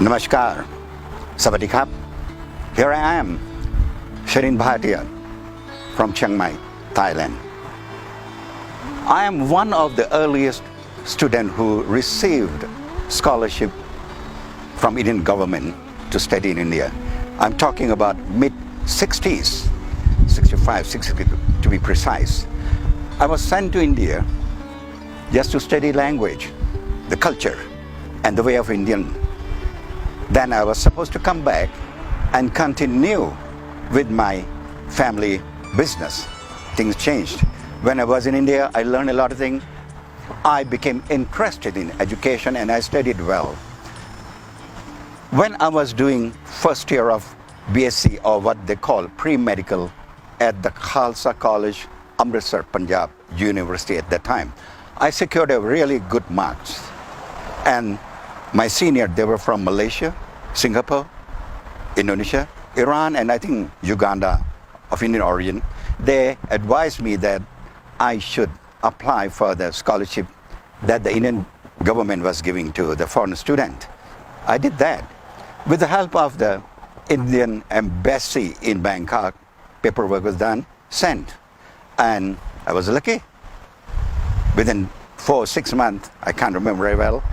Namaskar, Savadikap. Here I am, Shirin Bhatia from Chiang Mai, Thailand. I am one of the earliest students who received scholarship from Indian government to study in India. I'm talking about mid-60s, 65, 60 to be precise. I was sent to India just to study language, the culture, and the way of Indian. Then I was supposed to come back and continue with my family business. Things changed. When I was in India, I learned a lot of things. I became interested in education and I studied well. When I was doing first year of BSc or what they call pre-medical at the Khalsa College, Amritsar, Punjab University at that time, I secured a really good marks. And my senior, they were from Malaysia, Singapore, Indonesia, Iran, and I think Uganda of Indian origin. They advised me that I should apply for the scholarship that the Indian government was giving to the foreign student. I did that. With the help of the Indian embassy in Bangkok, paperwork was done, sent. And I was lucky. Within 4-6 months, I can't remember very well,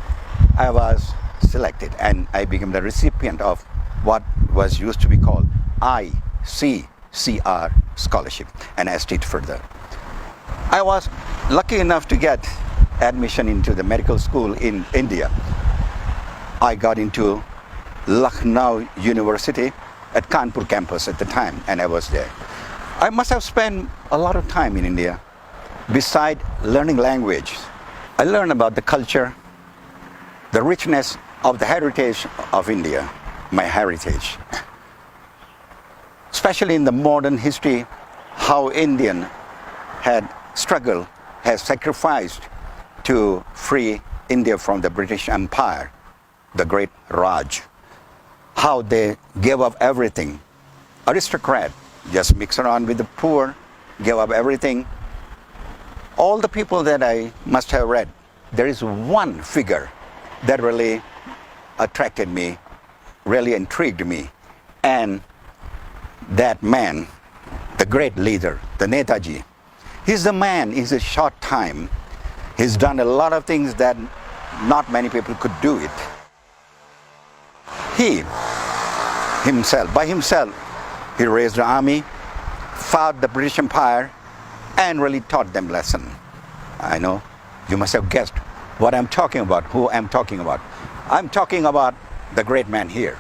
I was selected and I became the recipient of what was used to be called ICCR scholarship, and I studied further. I was lucky enough to get admission into the medical school in India. I got into Lucknow University at Kanpur campus at the time, and I was there. I must have spent a lot of time in India. Besides learning language, I learned about the culture, the richness of the heritage of India, my heritage. Especially in the modern history, how Indian had struggled, has sacrificed to free India from the British Empire, the great Raj. How they gave up everything. Aristocrat just mix around with the poor, gave up everything. All the people that I must have read, there is one figure that really attracted me, really intrigued me. And that man, the great leader, the Netaji, he's the man in a short time. He's done a lot of things that not many people could do it. He himself, by himself, he raised the army, fought the British Empire, and really taught them lesson. I know you must have guessed what I'm talking about, who I'm talking about. I'm talking about the great man here,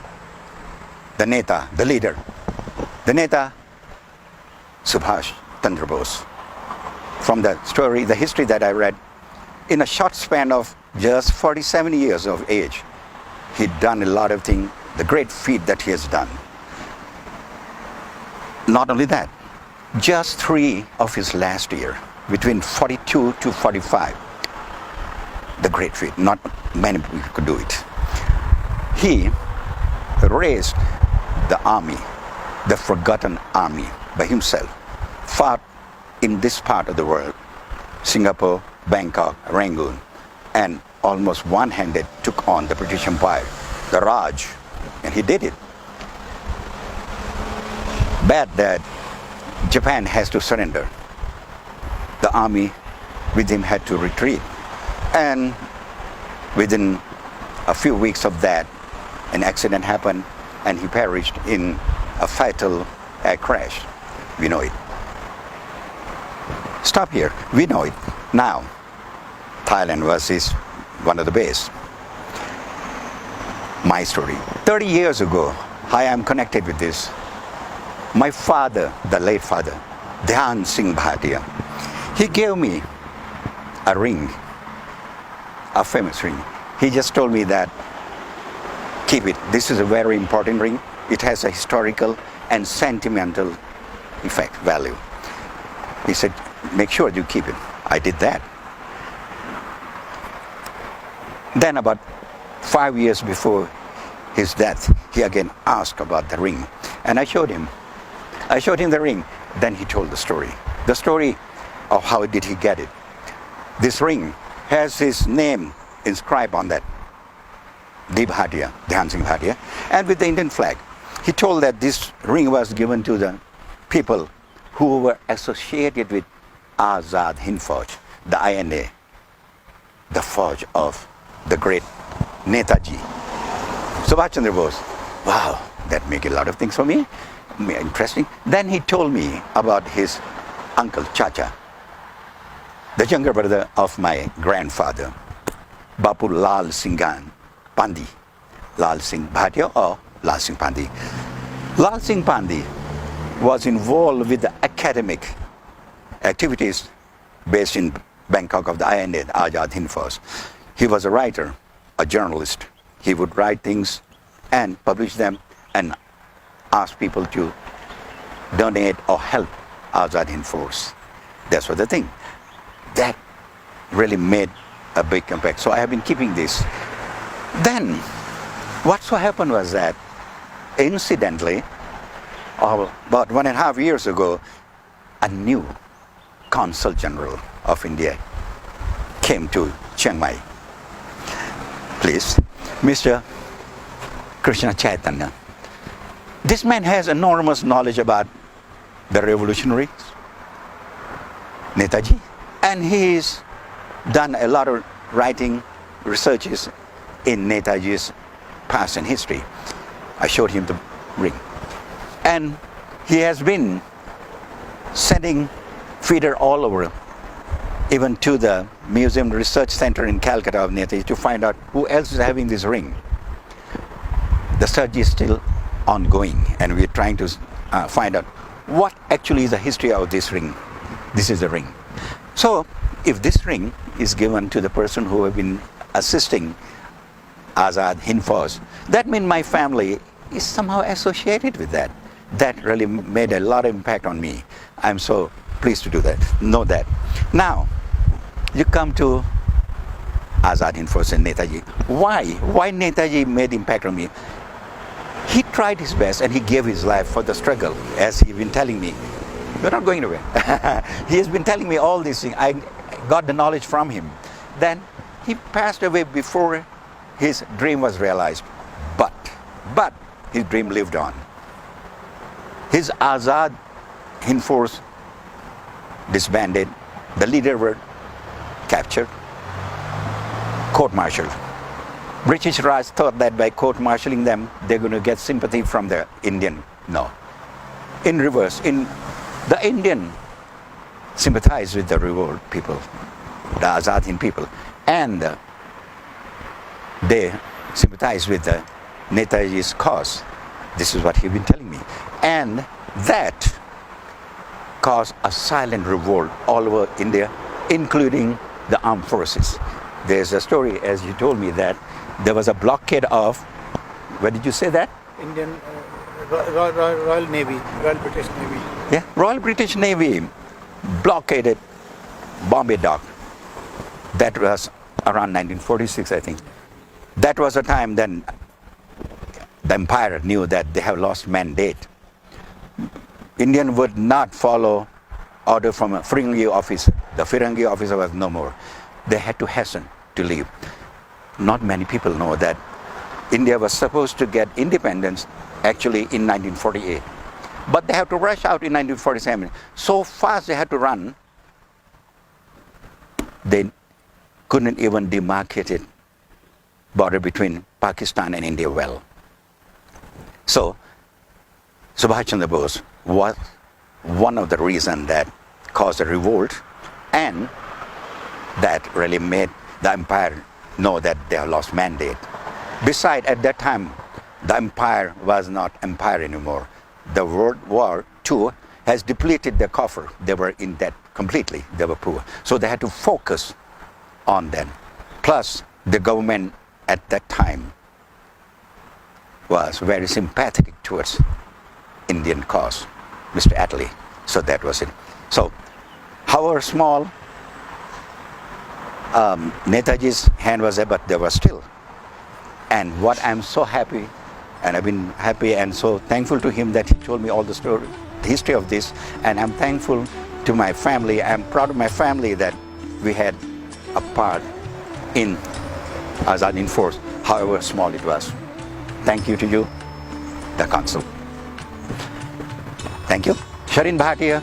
the Neta, the leader, the Neta Subhash Chandra Bose. From the story, the history that I read, in a short span of just 47 years of age, he'd done a lot of things, the great feat that he has done. Not only that, just 3 of his last year, between 42 to 45, the great feat, not many people could do it. He raised the army, the forgotten army by himself, fought in this part of the world, Singapore, Bangkok, Rangoon, and almost one-handed took on the British Empire, the Raj, and he did it. Bad that Japan has to surrender. The army with him had to retreat. And within a few weeks of that, an accident happened and he perished in a fatal air crash. We know it. Stop here. We know it. Now, Thailand was one of the base. My story. 30 years ago, I am connected with this. My father, the late father, Dhyan Singh Bhatia, he gave me a ring, a famous ring. He just told me that, keep it. This is a very important ring. It has a historical and sentimental effect, value. He said, make sure you keep it. I did that. Then about 5 years before his death, he again asked about the ring. And I showed him. I showed him the ring. Then he told the story. The story of how did he get it. This ring has his name inscribed on that. the Bhatia, Dhyan Singh Bhatia, and with the Indian flag. He told that this ring was given to the people who were associated with Azad Hind Fauj, the INA, the Fauj of the great Netaji. Subhash Chandra Bose. Wow, that make a lot of things for me. Interesting. Then he told me about his uncle Chacha, the younger brother of my grandfather, Bapu Lal Singhan Pandi, Lal Singh Bhatia or Lal Singh Pandi. Lal Singh Pandi was involved with the academic activities based in Bangkok of the INA, Azad Hind Fauj. He was a writer, a journalist. He would write things and publish them and ask people to donate or help Azad Hind Fauj. That's what the thing. That really made a big impact. So I have been keeping this. Then, what so happened was that, incidentally, about 1.5 years ago, a new Consul General of India came to Chiang Mai. Please, Mr. Krishna Chaitanya. This man has enormous knowledge about the revolutionaries, Netaji, and he's done a lot of writing, researches in Netaji's past and history. I showed him the ring. And he has been sending feeder all over, even to the Museum Research Center in Calcutta of Netaji to find out who else is having this ring. The search is still ongoing and we're trying to find out what actually is the history of this ring. This is the ring. So if this ring is given to the person who have been assisting Azad Hind Fauj, that means my family is somehow associated with that. That really made a lot of impact on me. I'm so pleased to do that, know that. Now, you come to Azad Hind Fauj and Netaji. Why Netaji made impact on me? He tried his best and he gave his life for the struggle, as he's been telling me. You're not going anywhere. He has been telling me all these things. I got the knowledge from him. Then he passed away before his dream was realized. But his dream lived on. His Azad Hind Fauj disbanded. The leader were captured, court-martialed. British Raj thought that by court-martialing them, they're going to get sympathy from the Indian. No. In reverse, the Indian sympathized with the revolt people, the Azad Hind people, and they sympathized with the Netaji's cause. This is what he's been telling me. And that caused a silent revolt all over India, including the armed forces. There's a story, as you told me, that there was a blockade of, where did you say that? Indian Royal Navy, Royal British Navy. Yeah, Royal British Navy blockaded Bombay Dock. That was around 1946, I think. That was a time then the empire knew that they have lost mandate. Indian would not follow order from a Ferengi officer. The Ferengi officer was no more. They had to hasten to leave. Not many people know that India was supposed to get independence actually in 1948. But they had to rush out in 1947. So fast they had to run, they couldn't even demarcate it border between Pakistan and India well. So Subhash Chandra Bose was one of the reasons that caused a revolt, and that really made the empire know that they have lost mandate. Besides, at that time, the empire was not empire anymore. The World War II has depleted their coffer. They were in debt completely. They were poor. So they had to focus on them. Plus, the government at that time was very sympathetic towards Indian cause, Mr. Attlee. So that was it. So, however small Netaji's hand was there, but there was still. And what I'm so happy, and I've been happy and so thankful to him that he told me all the story, the history of this, and I'm thankful to my family. I'm proud of my family that we had a part in Azad Hind Fauj. however small it was. Thank you to you, the consul. Thank you. Sharin Bhatia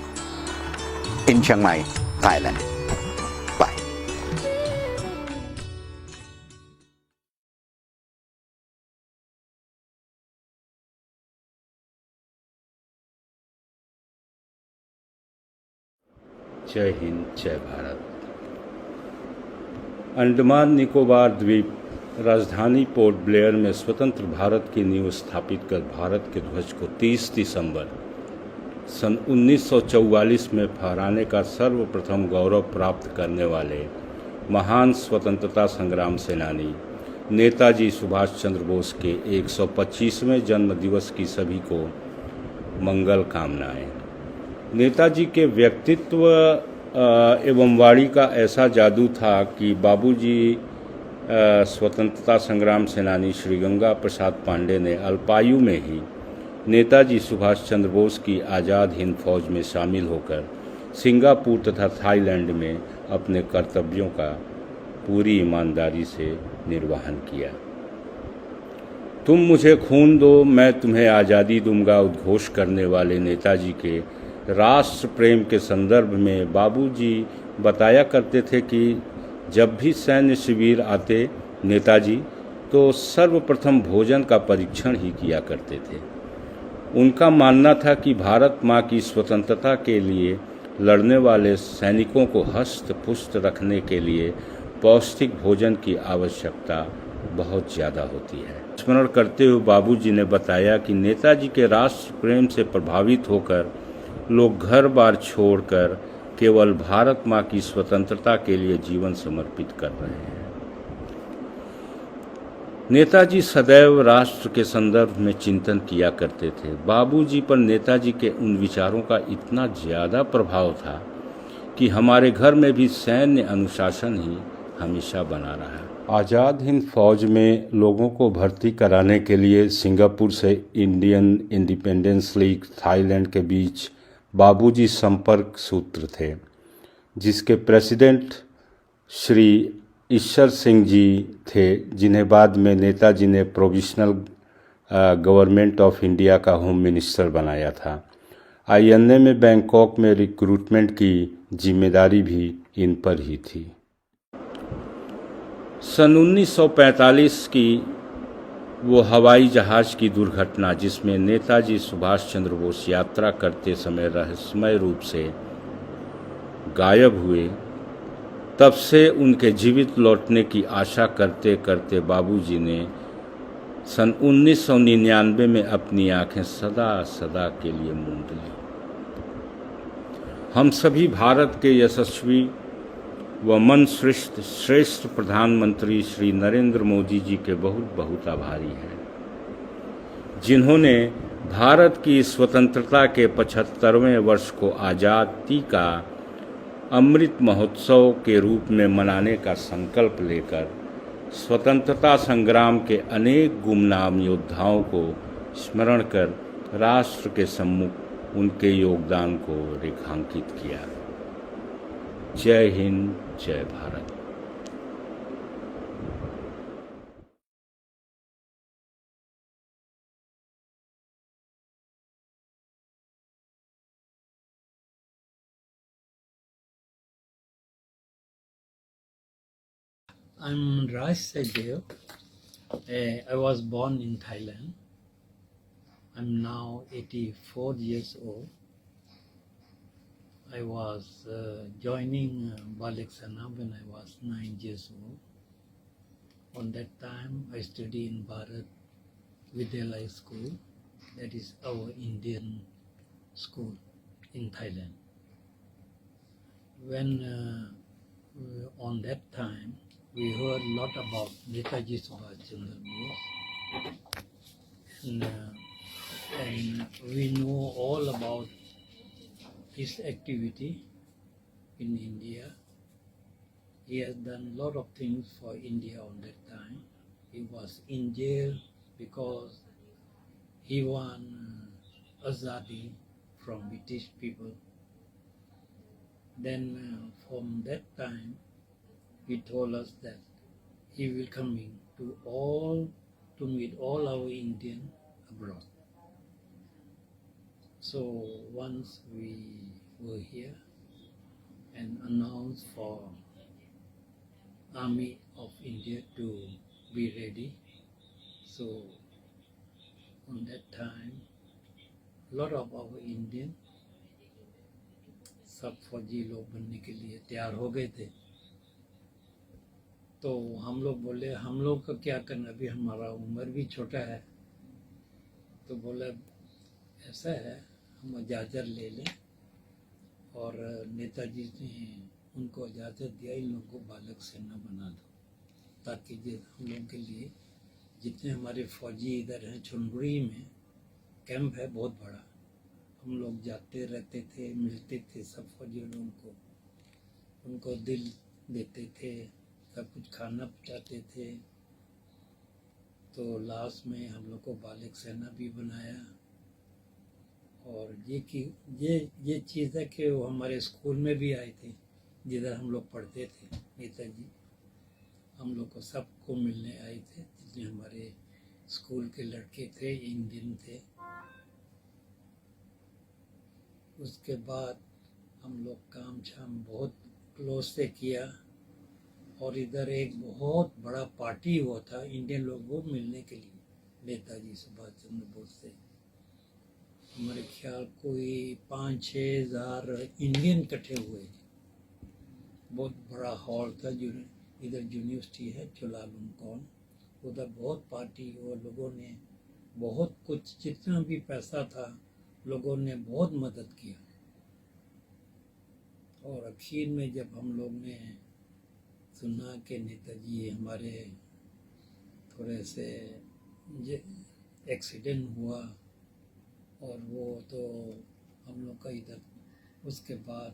in Chiang Mai, Thailand. Bye. जय हिंद जय भारत। अंडमान निकोबार द्वीप राजधानी port Blair में स्वतंत्र भारत की नींव स्थापित कर भारत के ध्वज को 30 दिसंबर सन 1944 में फहराने का सर्वप्रथम गौरव प्राप्त करने वाले महान स्वतंत्रता संग्राम सेनानी नेताजी सुभाष चंद्र बोस के 125वें जन्म दिवस की सभी को मंगल कामनाएं। नेताजी के व्यक्तित्व एवं वाणी का ऐसा जादू था कि बाबूजी स्वतंत्रता संग्राम सेनानी श्री गंगा प्रसाद पांडे ने अल्पायु में ही नेताजी सुभाष चंद्र बोस की आज़ाद हिंद फौज में शामिल होकर सिंगापुर तथा थाईलैंड में अपने कर्तव्यों का पूरी ईमानदारी से निर्वहन किया। तुम मुझे खून दो मैं तुम्हें आज़ादी दूंगा उद्घोष करने वाले नेताजी के राष्ट्र प्रेम के संदर्भ में बाबूजी बताया करते थे कि जब भी सैन्य शिविर आते नेताजी तो सर्वप्रथम भोजन का परीक्षण ही किया करते थे। उनका मानना था कि भारत माँ की स्वतंत्रता के लिए लड़ने वाले सैनिकों को हष्ट पुष्ट रखने के लिए पौष्टिक भोजन की आवश्यकता बहुत ज़्यादा होती है। स्मरण करते हुए बाबूजी ने बताया कि नेताजी के राष्ट्र प्रेम से प्रभावित होकर लोग घर बार छोड़कर केवल भारत माँ की स्वतंत्रता के लिए जीवन समर्पित कर रहे हैं। नेताजी सदैव राष्ट्र के संदर्भ में चिंतन किया करते थे। बाबूजी पर नेताजी के उन विचारों का इतना ज़्यादा प्रभाव था कि हमारे घर में भी सैन्य अनुशासन ही हमेशा बना रहा। आज़ाद हिंद फौज में लोगों को भर्ती कराने के लिए सिंगापुर से इंडियन इंडिपेंडेंस लीग थाईलैंड के बीच बाबूजी संपर्क सूत्र थे, जिसके प्रेसिडेंट श्री ईश्वर सिंह जी थे, जिन्हें बाद में नेताजी ने प्रोविजनल गवर्नमेंट ऑफ इंडिया का होम मिनिस्टर बनाया था। INA में बैंकॉक में रिक्रूटमेंट की जिम्मेदारी भी इन पर ही थी। सन 1945 की वो हवाई जहाज़ की दुर्घटना जिसमें नेताजी सुभाष चंद्र बोस यात्रा करते समय रहस्यमय रूप से गायब हुए, तब से उनके जीवित लौटने की आशा करते करते बाबूजी ने सन 1999 में अपनी आंखें सदा सदा के लिए मूंद ली। हम सभी भारत के यशस्वी व मन श्रेष्ठ प्रधानमंत्री श्री नरेंद्र मोदी जी के बहुत बहुत आभारी हैं, जिन्होंने भारत की स्वतंत्रता के 75वें वर्ष को आज़ादी का अमृत महोत्सव के रूप में मनाने का संकल्प लेकर स्वतंत्रता संग्राम के अनेक गुमनाम योद्धाओं को स्मरण कर राष्ट्र के सम्मुख उनके योगदान को रेखांकित किया। जय हिंद जय Bharat. I'm Raj Sejdev. I was born in Thailand. I'm now 84 years old. I was joining Balak Sena when I was 9 years old. On that time, I studied in Bharat Vidyalaya School. That is our Indian school in Thailand. When on that time, we heard a lot about Netaji Subhash Chandra Bose, and we know all about his activity in India. He has done a lot of things for India on that time. He was in jail because he won Azadi from British people. Then from that time, he told us that he will coming to meet all our Indian abroad. So once we were here and announced for Army of India to be ready, so on that time, a lot of our Indian सब फौजी लोग बनने के लिए तैयार हो गए थे। तो हम लोग बोले हम लोग का क्या करना, अभी हमारा उम्र भी छोटा है। तो बोला ऐसा है हम इजाज़त ले लें, और नेताजी ने उनको इजाज़त दिया इन लोगों को बालक सेना बना दो, ताकि हम लोगों के लिए जितने हमारे फौजी इधर हैं चुनबुरी में कैंप है बहुत बड़ा, हम लोग जाते रहते थे, मिलते थे सब फौजी लोगों को, उनको दिल देते थे, सब कुछ खाना पहुँचाते थे। तो लास्ट में हम लोग को बालक सेना भी बनाया। और ये चीज़ है कि वो हमारे स्कूल में भी आए थे, जिधर हम लोग पढ़ते थे। नेताजी हम लोग को सबको मिलने आए थे, जितने हमारे स्कूल के लड़के थे, इंडियन थे। उसके बाद हम लोग काम शाम बहुत क्लोज से किया, और इधर एक बहुत बड़ा पार्टी हुआ था इंडियन लोगों को मिलने के लिए नेताजी सुभाष चंद्र बोस से। हमारे ख्याल कोई 5-6 हज़ार इंडियन इकट्ठे हुए थे। बहुत बड़ा हॉल था, जो इधर यूनिवर्सिटी है चुलालुमकौन, उधर बहुत पार्टी और लोगों ने बहुत कुछ, जितना भी पैसा था लोगों ने बहुत मदद किया। और आखिर में जब हम लोग ने सुना कि नेताजी हमारे थोड़े से एक्सीडेंट हुआ, और वो तो हम लोग का इधर उसके बाद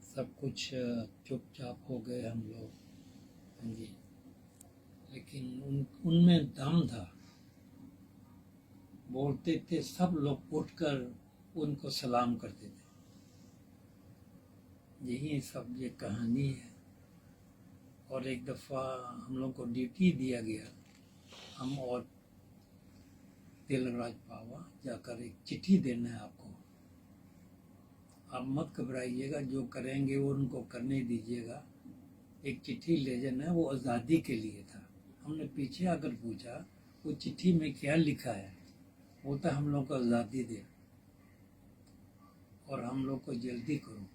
सब कुछ चुपचाप हो गए हम लोग। हाँ जी, लेकिन उनमें दम था, बोलते थे सब लोग उठकर उनको सलाम करते थे। यही सब ये कहानी है। और एक दफ़ा हम लोग को ड्यूटी दिया गया, हम और तिलकराज पावा जाकर एक चिट्ठी देना है आपको, आप मत घबराइएगा, जो करेंगे वो उनको करने दीजिएगा, एक चिट्ठी ले जाना है, वो आज़ादी के लिए था। हमने पीछे आकर पूछा वो चिट्ठी में क्या लिखा है, वो तो हम लोग को आज़ादी दे और हम लोग को जल्दी करो,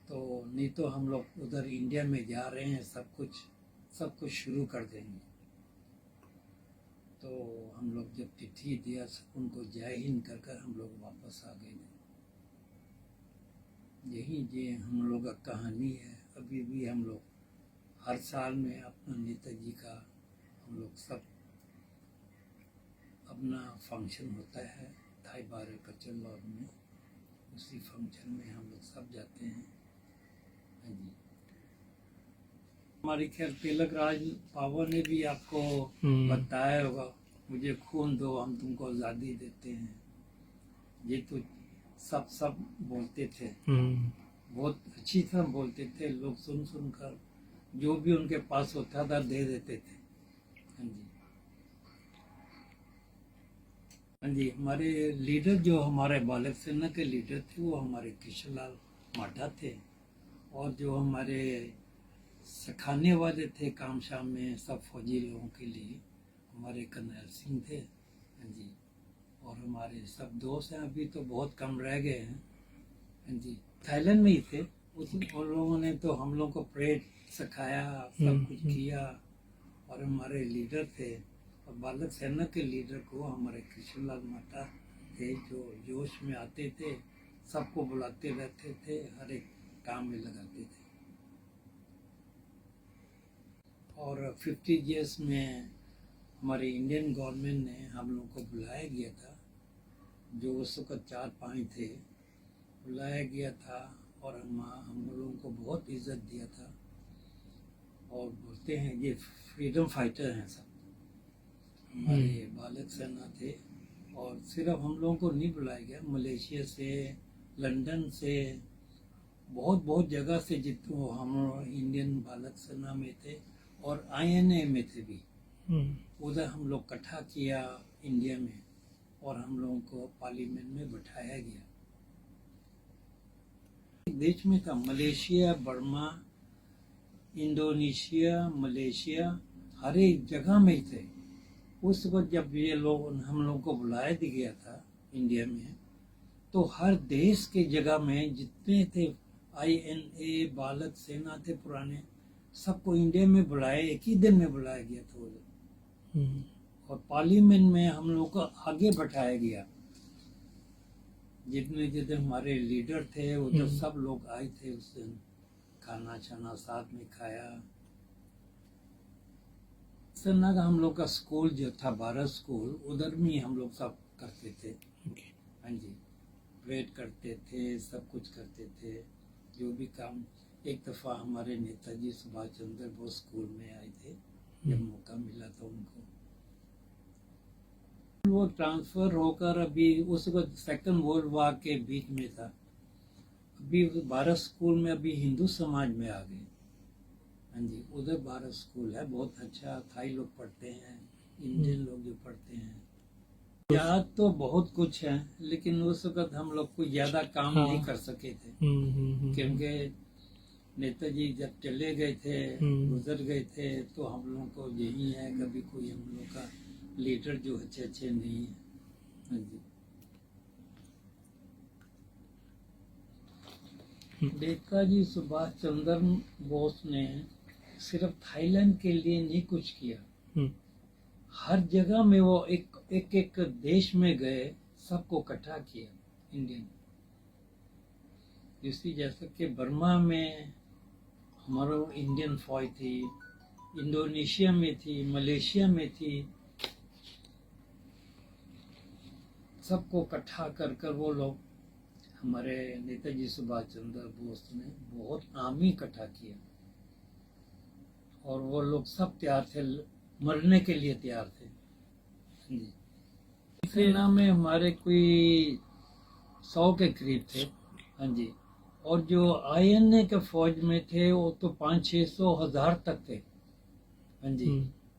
तो नहीं तो हम लोग उधर इंडिया में जा रहे हैं, सब कुछ शुरू कर देंगे। तो हम लोग जब चिट्ठी दिया उनको जय हिंद कर हम लोग वापस आ गए थे। यही ये हम लोग का कहानी है। अभी भी हम लोग हर साल में अपना नेताजी का हम लोग सब अपना फंक्शन होता है थाई बारे कचल लॉज में, उसी फंक्शन में हम लोग सब जाते हैं। हाँ जी, हमारे ख्याल तिलक राज पावा ने भी आपको बताया होगा, मुझे खून दो हम तुमको आज़ादी देते हैं। ये तो सब बोलते थे, बहुत अच्छी तरह बोलते थे, लोग सुन कर जो भी उनके पास होता था दे देते थे। हाँ जी, हाँ जी, हमारे लीडर जो हमारे बालक सेना के लीडर थे वो हमारे कृष्णलाल माठा थे, और जो हमारे सिखाने वाले थे काम शाम में सब फौजी लोगों के लिए हमारे कर्नल सिंह थे। हाँ जी, और हमारे सब दोस्त हैं, अभी तो बहुत कम रह गए हैं। हाँ जी, थाईलैंड में ही थे उन लोगों ने तो हम लोग को परेड सिखाया, सब कुछ किया, और हमारे लीडर थे। और बालक सेना के लीडर को हमारे कृष्णलाल माता थे, जो जोश में आते थे, सबको बुलाते रहते थे, हर एक काम में लगाते थे। और 50 इयर्स में हमारे इंडियन गवर्नमेंट ने हम लोग को बुलाया गया था, जो उस वक्त 4-5 थे, बुलाया गया था, और हम लोगों को बहुत इज्जत दिया था। और बोलते हैं ये फ्रीडम फाइटर हैं सब, हमारे बालक सेना थे। और सिर्फ हम लोगों को नहीं बुलाया गया, मलेशिया से, लंदन से, बहुत जगह से जितने हम इंडियन बालक सेना में थे, और INA में थे भी। उधर हम लोग इकट्ठा किया इंडिया में और हम लोगों को पार्लियामेंट में बैठाया गया। देश में था मलेशिया, बर्मा, इंडोनेशिया, मलेशिया, हर एक जगह में ही थे। उस वक्त जब ये लोग हम लोग को बुलाया गया था इंडिया में, तो हर देश के जगह में जितने थे INA बालक सेना थे पुराने, सबको इंडिया में बुलाया, एक ही दिन में बुलाया गया था वो लोग। और पार्लियामेंट में हम लोग को आगे बैठाया गया। जितने जितने हमारे लीडर थे उधर सब लोग आए थे उस दिन, खाना छाना साथ में खाया। सेना का हम लोग का स्कूल जो था भारत स्कूल, उधर में हम लोग सब करते थे। हाँ जी, प्रेड करते थे, सब कुछ करते थे, जो भी काम। एक दफ़ा हमारे नेताजी सुभाष चंद्र बोस स्कूल में आए थे, जब मौका मिला था उनको। वो ट्रांसफ़र होकर अभी उस वक्त सेकंड वर्ल्ड वॉर के बीच में था। अभी भारत स्कूल में अभी हिंदू समाज में आ गए। हाँ जी, उधर भारत स्कूल है, बहुत अच्छा। थाई लोग पढ़ते हैं, इंडियन लोग जो पढ़ते हैं। याद तो बहुत कुछ है, लेकिन उस वक्त हम लोग कोई ज़्यादा काम नहीं कर सके थे, क्योंकि नेताजी जब चले गए थे, गुजर गए थे, तो हम लोगों को यही है, कभी कोई हम लोग का लीडर जो अच्छे नहीं है। हाँ जी, नेताजी सुभाष चंद्र बोस ने सिर्फ थाईलैंड के लिए नहीं कुछ किया, हर जगह में वो एक देश में गए, सबको इकट्ठा किया इंडियन। इसी जैसे कि बर्मा में हमारा इंडियन फौज थी, इंडोनेशिया में थी, मलेशिया में थी, सबको इकट्ठा कर कर वो लोग, हमारे नेताजी सुभाष चंद्र बोस ने बहुत आर्मी इकट्ठा किया। और वो लोग सब तैयार थे, मरने के लिए तैयार थे। सेना में हमारे कोई 100 के करीब थे। हाँ जी, और जो INA के फौज में थे वो तो 500-600 1000 तक थे। हाँ जी,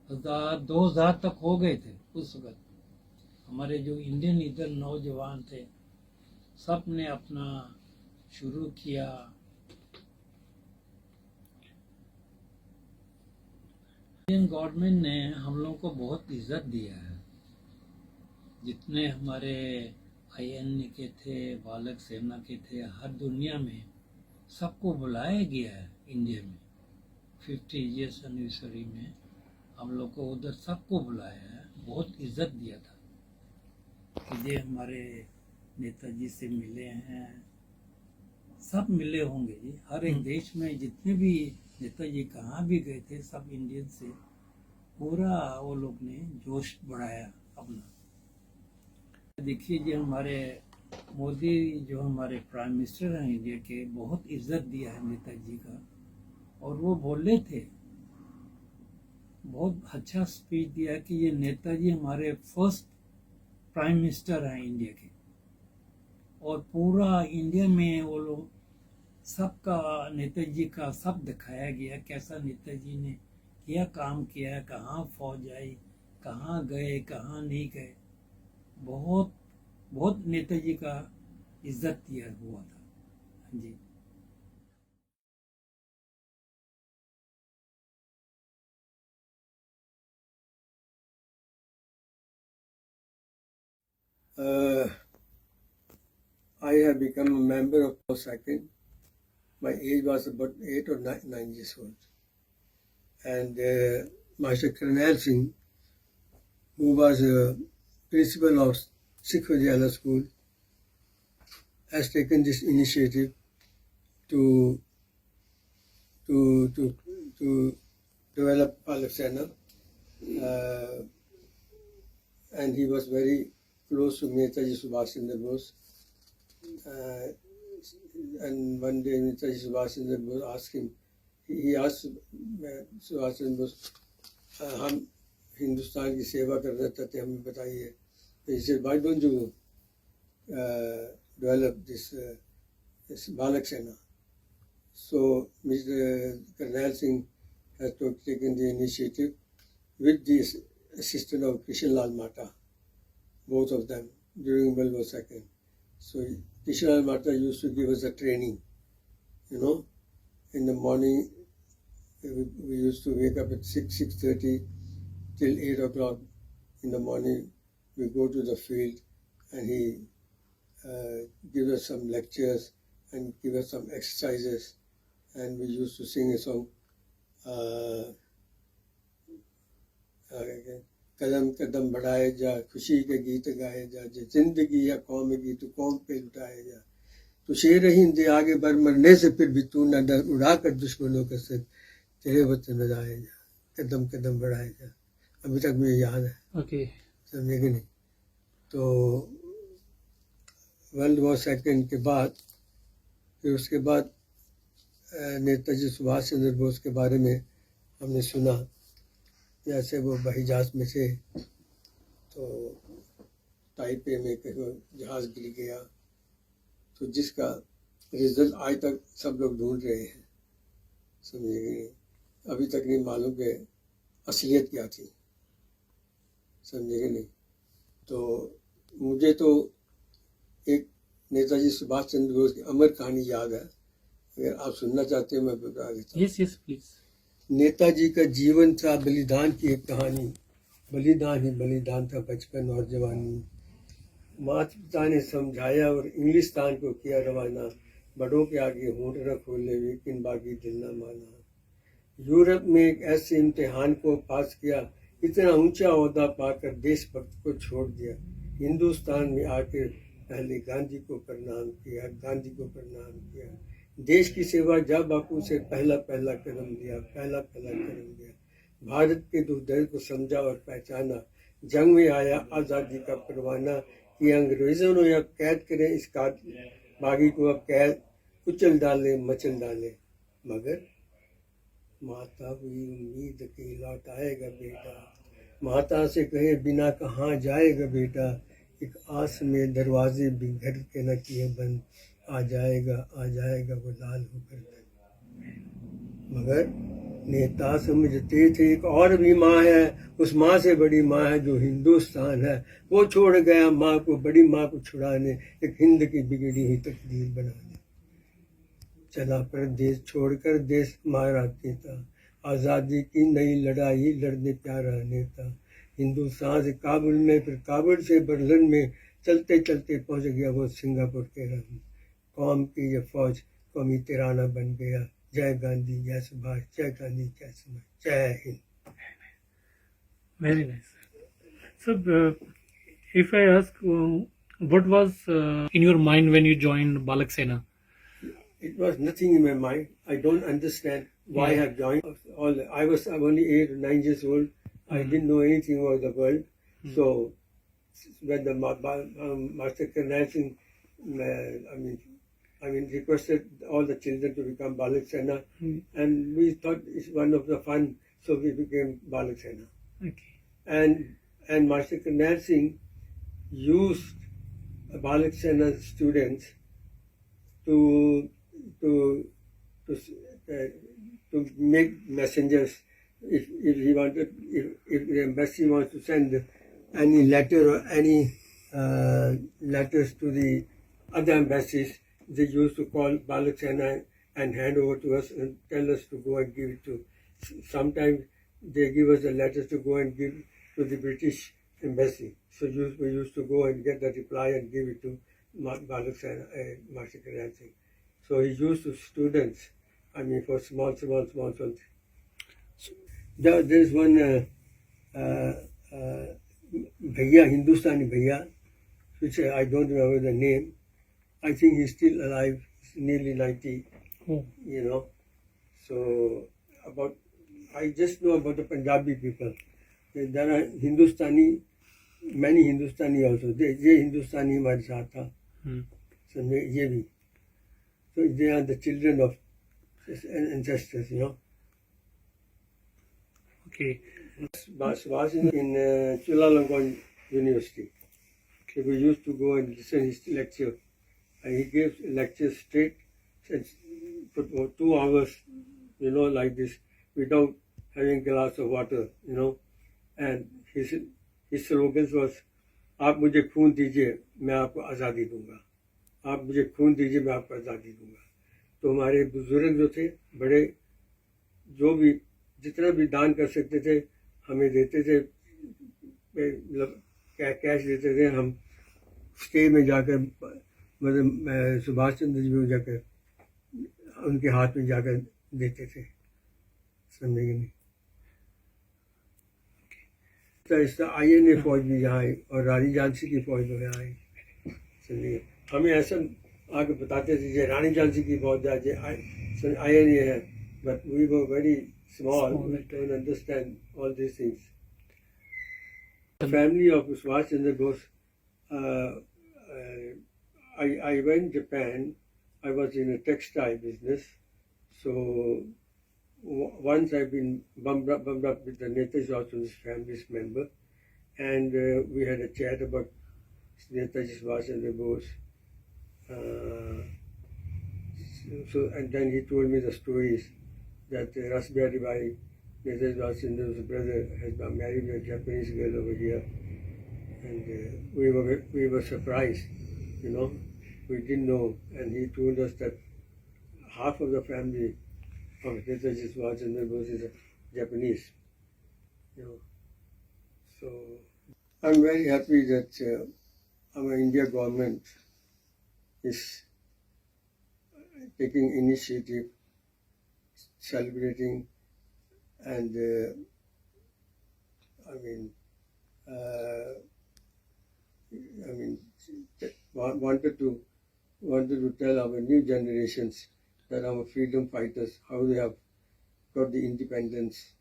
1000-2000 तक हो गए थे उस वक्त। हमारे जो इंडियन इधर नौजवान थे, सब ने अपना शुरू किया। इंडियन गवर्नमेंट ने हम लोगों को बहुत इज्जत दिया है। जितने हमारे INA के थे, बालक सेना के थे, हर दुनिया में सबको बुलाया गया है इंडिया में। 50 ईयर्स एनिवर्सरी में हम लोग को उधर सबको बुलाया है, बहुत इज्जत दिया था। ये हमारे नेताजी से मिले हैं, सब मिले होंगे जी। हर एक देश में जितने भी नेताजी कहाँ भी गए थे, सब इंडियन से पूरा वो लोग ने जोश बढ़ाया अपना। देखिए जी, हमारे मोदी जो हमारे प्राइम मिनिस्टर हैं इंडिया के, बहुत इज्जत दिया है नेताजी का। और वो बोले थे, बहुत अच्छा स्पीच दिया कि ये नेताजी हमारे फर्स्ट प्राइम मिनिस्टर हैं इंडिया के। और पूरा इंडिया में वो लोग सबका नेताजी का सब दिखाया गया, कैसा नेताजी ने क्या काम किया, कहाँ फौज आई, कहाँ गए, कहाँ नहीं गए। बहुत बहुत नेताजी का इज्जत दिया हुआ था। हाँ जी, I have become a member of Parakram. My age was about 8 or 9 years old. And Master Karnail Singh, who was a principal of Sikh Vidyalaya School, has taken this initiative to develop Balak Sena. And he was very close to Netaji Subhash Chandra Bose. And one day Netaji Subhash Chandra Bose asked him, he asked Subhash Chandra Bose, हम हिंदुस्तान की सेवा करना चाहते हैं, हमें बताइए। He said, why don't you develop this Balak Sena? So Mr. Karnail Singh has taken the initiative with the assistance of Krishnalal Mata, both of them, during World War II. So Krishnalal Mata used to give us a training, in the morning. We used to wake up at 6:30 till 8 o'clock in the morning. We go to the field and he gives us some lectures and give us some exercises, and we used to sing a song, कदम कदम बढ़ाए जा, खुशी के गीत गाए जा, जो जिंदगी या कौम की तो कौम पे लुटाए जा, तो शेर हिंद आगे बढ़ मरने से फिर भी तू न डर, उड़ा कर दुश्मनों के सिर तेरे वतन में जाए जा, कदम कदम बढ़ाए जा. अभी तक मुझे याद है. ओके. समझे कि नहीं. तो वर्ल्ड वॉर सेकेंड के बाद फिर उसके बाद नेताजी सुभाष चंद्र बोस के बारे में हमने सुना. जैसे वो बही जहाज में थे तो ताइपे में कहीं जहाज गिर गया, तो जिसका रिजल्ट आज तक सब लोग ढूंढ रहे हैं. समझे कि नहीं. अभी तक नहीं मालूम कि असलियत क्या थी. समझे कि नहीं. तो मुझे तो एक नेताजी सुभाष चंद्र बोस की अमर कहानी याद है. अगर आप सुनना चाहते हो मैं बता देता हूँ. Yes please. नेताजी का जीवन था बलिदान की एक कहानी. बलिदान ही बलिदान था बचपन और जवानी. माता पिता ने समझाया और इंग्लिस्तान को किया रवाना. बड़ों के आगे होंठ न खोले लेकिन बागी दिल न माना. यूरोप में एक ऐसे इम्तिहान को पास किया, इतना ऊंचा ओहदा पाकर देशभक्त को छोड़ दिया. हिंदुस्तान में आकर पहले गांधी को प्रणाम किया. देश की सेवा जा बापू से पहला कदम दिया. भारत के दुख दर्द को समझा और पहचाना. जंग में आया आज़ादी का परवाना. कि अंग्रेजों ने अब कैद करें इस बागी को, अब कैद कुचल डाले मचल डाले. मगर माता हुई उम्मीद की लौट आएगा बेटा. माता से कहे बिना कहाँ जाएगा बेटा. एक आस में दरवाजे भी घर के न किए बंद. आ जाएगा वो लाल होकर. मगर नेता समझते थे एक और भी माँ है, उस माँ से बड़ी माँ है जो हिंदुस्तान है. वो छोड़ गया माँ को, बड़ी माँ को छुड़ाने, एक हिंद की बिगड़ी हुई तकदीर बनाने. चला परदेश छोड़कर देश हमारा नेता. आज़ादी की नई लड़ाई लड़ने प्यारा नेता. हिंदुस्तान से काबुल में, फिर काबुल से बर्लिन में, चलते चलते पहुंच गया वो सिंगापुर के रंग. कौम की ये फौज कौमी तिराना बन गया. जय गांधी जय सुभाष, जय गांधी जय सुभाष, जय Hind. Very nice. So, if I ask, what was in your mind when you joined Balak Sena? It was nothing in my mind. I don't understand why I have joined. I was only 8 or 9 years old. I didn't know anything about the world. So when the Master Colonel Singh, requested all the children to become Balak Sena, and we thought it's one of the fun, so we became Balak Sena. Okay. And Master Colonel Singh used Balak Sena students to make messengers. If he wanted, if the embassy wants to send any letter or any letters to the other embassies, they used to call Balak Sena and hand over to us and tell us to go and give it to. Sometimes they give us the letters to go and give to the British embassy. So we used to go and get the reply and give it to Balak Sena, Master Colonel Singh. So he used to students, for small things. There is one Bhaiya, Hindustani Bhaiya, which I don't remember the name. I think he's still alive. He's nearly 90, So I just know about the Punjabi people. There are Hindustani, many Hindustani also. ये Hindustani हमारे साथ था. So ये भी. So they are the children of ancestors, Okay. Subhash in Chulalongkorn University. So we used to go and listen to his lecture. And he gave lectures straight for 2 hours, like this, without having a glass of water, and his slogans was, "आप मुझे खून दीजिए, मैं आपको आज़ादी दूंगा। आप मुझे खून दीजिए, मैं आपको आज़ादी दूंगा।" तो हमारे बुजुर्ग जो थे, बड़े जो भी जितना भी दान कर सकते थे हमें देते थे, मतलब कैश देते थे। हम स्टे में जाकर मतलब सुभाष चंद्र जी को जाकर उनके हाथ में जाकर देते थे, समझे कि नहीं। इस INA फौज भी यहाँ आई और रानी झांसी की फौज भी यहाँ आई, समझिए। हमें ऐसा आगे बताते थे कि रानी झांसी की फौज जाके INA है, but we were very small, we don't understand all these things. The family of Subhash Chandra Bose, I went to Japan. I was in a textile business, so once I've been bumped up with the Netaji Subhash's family's member, and we had a chat about Netaji Subhash Chandra Bose. And then he told me the stories that Rasbihari Bai, Netaji Subhash Chandra's brother, has been married a Japanese girl over here, and we were surprised, we didn't know, and he told us that half of the family of Netaji Subhash Chandra Bose is Japanese, So I'm very happy that our India government is taking initiative, celebrating, and wanted to tell our new generations that our freedom fighters, how they have got the independence.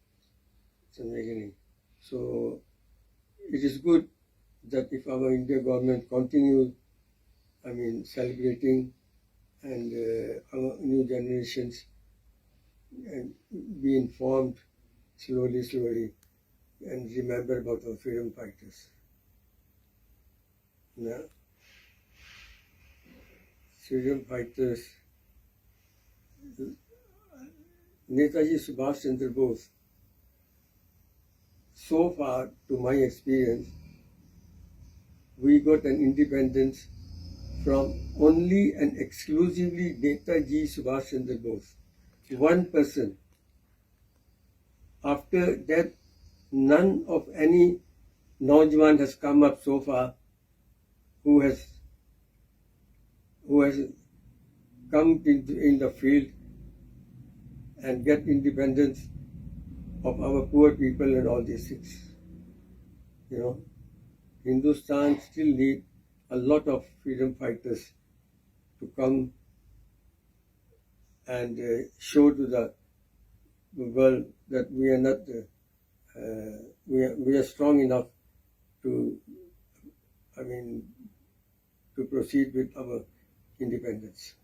So it is good that if our India government continues, celebrating, and our new generations and be informed slowly, and remember about our freedom fighters. Freedom fighters, Netaji Subhash Chandra Bose, so far to my experience, we got an independence from only and exclusively Netaji Subhash Chandra Bose, one person. After that, none of any Naujawan has come up so far who has come in the field and get independence of our poor people and all these things. Hindustan still need a lot of freedom fighters to come and show to the world that we are not, we are strong enough to proceed with our independence.